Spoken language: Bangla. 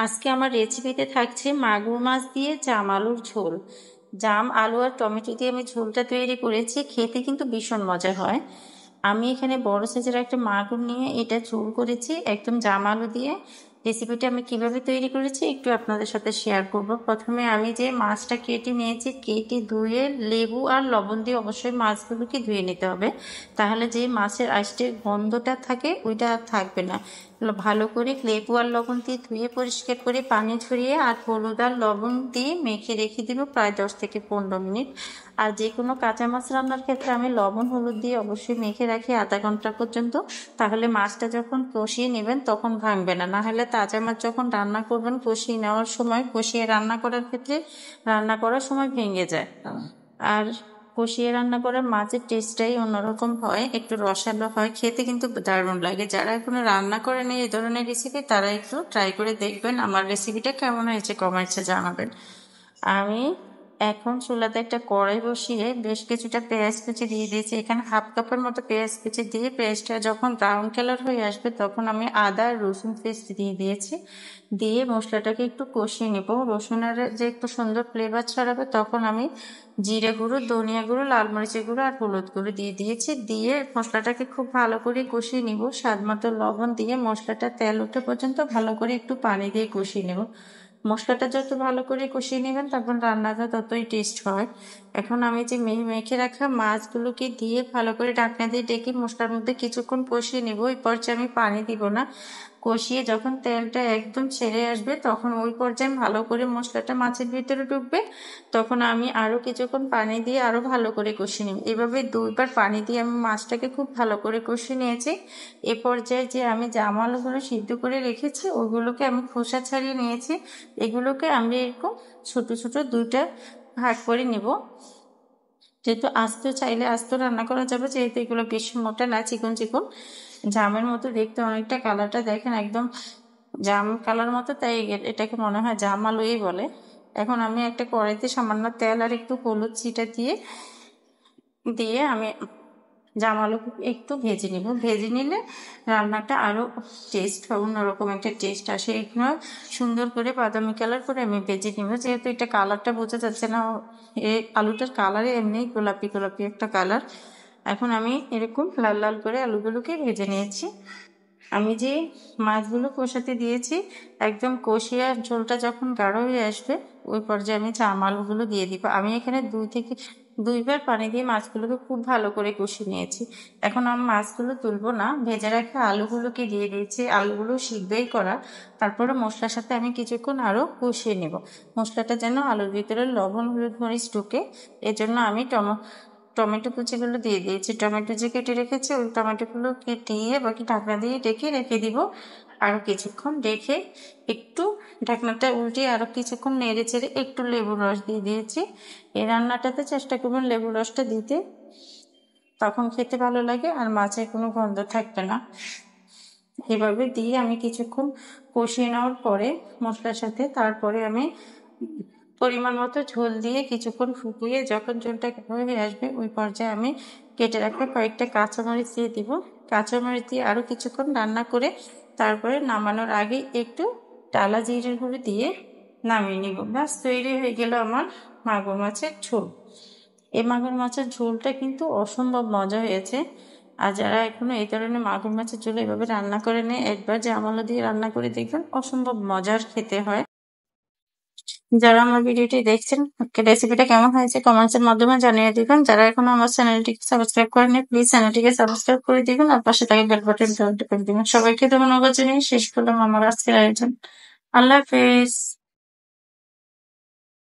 আজকে আমার রেসিপিতে থাকছে মাগুর মাছ দিয়ে জাম আলুর ঝোল। জাম আলু আর টমেটো দিয়ে আমি ঝোলটা তৈরি করেছি, খেতে কিন্তু ভীষণ মজা হয়। আমি এখানে বড় সাইজের একটা মাগুর নিয়ে এটা ঝোল করেছি একদম জাম আলু দিয়ে। রেসিপিটা আমি কিভাবে তৈরি করেছি একটু আপনাদের সাথে শেয়ার করব। প্রথমে আমি যে মাছটা কেটে নিয়েছি, কেটে ধুয়ে লেবু আর লবণ দিয়ে অবশ্যই মাছগুলোকে ধুয়ে নিতে হবে, তাহলে যে মাছের আঁশটের গন্ধটা থাকে ওইটা আর থাকবে না। ভালো করে লেবু আর লবণ দিয়ে ধুয়ে পরিষ্কার করে পানি ঝরিয়ে আর হলুদ আর লবণ দিয়ে মেখে রেখে দিব প্রায় 10 থেকে 15 মিনিট। আর যে কোনো কাঁচা মাছ রান্নার ক্ষেত্রে আমি লবণ হলুদ দিয়ে অবশ্যই মেখে রাখি আধা ঘন্টা পর্যন্ত, তাহলে মাছটা যখন কষিয়ে নেবেন তখন ভাঙবে না। না হলে তাজা মাছ যখন রান্না করবেন কষিয়ে নেওয়ার সময়, কষিয়ে রান্না করার ক্ষেত্রে রান্না করার সময় ভেঙে যায়। আর কষিয়ে রান্না করার মাছের টেস্টটাই অন্যরকম হয়, একটু রসালো হয়, খেতে কিন্তু দারুণ লাগে। যারা এখনো রান্না করেন এই ধরনের রেসিপি তারা একটু ট্রাই করে দেখবেন। আমার রেসিপিটা কেমন হয়েছে কমেন্টসে জানাবেন। আমি এখন চুলাতে একটা কড়াই বসিয়ে বেশ কিছুটা পেঁয়াজ কুচি দিয়ে দিয়েছি। এখানে হাফ কাপের মতো পেঁয়াজ কুচি দিয়ে পেঁয়াজটা যখন ব্রাউন কালার হয়ে আসবে তখন আমি আদা রসুন পেস্ট দিয়ে দিয়েছি। দিয়ে মশলাটাকে একটু কষিয়ে নেব। রসুনের যে একটু সুন্দর ফ্লেভার ছড়াবে তখন আমি জিরে গুঁড়ো, ধনিয়া গুঁড়ো, লাল মরিচের গুঁড়ো আর হলুদ গুঁড়ো দিয়ে দিয়েছি। দিয়ে মশলাটাকে খুব ভালো করে কষিয়ে নিব। স্বাদ মতো লবণ দিয়ে মশলাটা তেল ওঠা পর্যন্ত ভালো করে একটু পানি দিয়ে কষিয়ে নেব। মশলাটা যত ভালো করে কষিয়ে নেবেন তখন রান্নাটা ততই টেস্ট হয়। এখন আমি যে মেখে রাখা মাছগুলোকে দিয়ে ভালো করে ঢাকনা দিয়ে ডেকে মশলার মধ্যে কিছুক্ষণ কষিয়ে নেব। এই পর্যায়ে আমি পানি দিব না। কষিয়ে যখন তেলটা একদম ছেড়ে আসবে তখন ওই পর্যায়ে ভালো করে মশলাটা মাছের ভিতরে ঢুকবে, তখন আমি আরো কিছুক্ষণ পানি দিয়ে আরো ভালো করে কষিয়ে নিব। এভাবে 2বার পানি দিয়ে আমি মাছটাকে খুব ভালো করে কষিয়ে নিয়েছি। এ পর্যায়ে যে আমি জাম আলুগুলো সিদ্ধ করে রেখেছি ওগুলোকে আমি খোসা ছাড়িয়ে নিয়েছি। এগুলোকে আমি এরকম ছোট ছোট 2টা ভাগ করে নিব। যেহেতু আস্ত চাইলে আস্ত রান্না করা যাবে, যেহেতু এগুলো বেশি মোটা না, চিকন চিকন জামের মতো দেখতে। অনেকটা কালারটা দেখেন একদম জাম কালার মতো, তাই এটাকে মনে হয় জাম আলুই বলে। এখন আমি একটা কড়াইতে সামান্য তেল আর একটু হলুদ ছিটা দিয়ে দিয়ে আমি জাম আলু একটু ভেজে নিব। ভেজে নিলে রান্নাটা আরো টেস্ট হবে, অন্যরকম একটা টেস্ট আসে। এখানে সুন্দর করে বাদামি কালার করে আমি ভেজে নিব। যেহেতু এটা কালারটা বোঝা যাচ্ছে না, এই আলুটার কালারে এমনি গোলাপি গোলাপি একটা কালার। এখন আমি এরকম লাল লাল করে আলুগুলোকে ভেজে নিয়েছি। আমি যে মাছগুলো কষাতে দিয়েছি একদম কষিয়ে ঝোলটা যখন গাঢ় হয়ে আসবে ওই পর্যায়ে আমি জাম আলুগুলো দিয়ে দিব। আমি এখানে 2 থেকে 2বার পানি দিয়ে মাছগুলোকে খুব ভালো করে কষিয়ে নিয়েছি। এখন আমি মাছগুলো তুলবো না, ভেজে রাখা আলুগুলোকে দিয়ে দিয়েছি। আলুগুলো সিদ্ধই করা, তারপরে মশলার সাথে আমি কিছুক্ষণ আরো কষিয়ে নেব। মশলাটা যেন আলুর ভিতরে লবণ হলুদ মরিচ ঢুকে, এজন্য আমি টমেটো কুচিগুলো দিয়ে দিয়েছি। টমেটো যে কেটে রেখেছি ওই টমেটোগুলো কেটে বাকি ঢাকনা দিয়ে ঢেকে রেখে দিব। আরো কিছুক্ষণ রেখে একটু ঢাকনাটা উল্টিয়ে আরো কিছুক্ষণ নেড়ে চেড়ে একটু লেবুর রস দিয়ে দিয়েছি। এই রান্নাটাতে চেষ্টা করবেন লেবুর রসটা দিতে, তখন খেতে ভালো লাগে আর মাছের কোনো গন্ধ থাকবে না। এভাবে দিয়ে আমি কিছুক্ষণ কষিয়ে নেওয়ার পরে মশলার সাথে তারপরে আমি পরিমাণ মতো ঝোল দিয়ে কিছুক্ষণ ফুটিয়ে যখন ঝোলটা হয়ে আসবে ওই পর্যায়ে আমি কেটে রাখা কয়েকটা কাঁচামরিচ দিয়ে দিব। কাঁচামরিচ দিয়ে আরো কিছুক্ষণ রান্না করে তারপরে নামানোর আগে একটু টালা জিরের গুঁড়ো দিয়ে নামিয়ে নিব। ব্যাস তৈরি হয়ে গেল আমার মাগুর মাছের ঝোল। এই মাগুর মাছের ঝোলটা কিন্তু অসম্ভব মজা হয়েছে। আর যারা এখনো এই ধরনের মাগুর মাছের ঝোল এভাবে রান্না করে নেয় একবার জাম আলু দিয়ে রান্না করে দেখবেন, অসম্ভব মজার খেতে হয়। যারা আমার ভিডিওটি দেখছেন রেসিপিটা কেমন হয়েছে কমেন্টসের মাধ্যমে জানিয়ে দিবেন। যারা এখনো আমার চ্যানেলটিকে সাবস্ক্রাইব করেনি প্লিজ চ্যানেলটিকে সাবস্ক্রাইব করে দিবেন আর পাশে থাকা বেল বাটনটা করে দিবেন। সবাইকে ধন্যবাদ জানিয়ে শেষ করলাম আমার আজকের আয়োজন। আল্লাহ হাফেজ।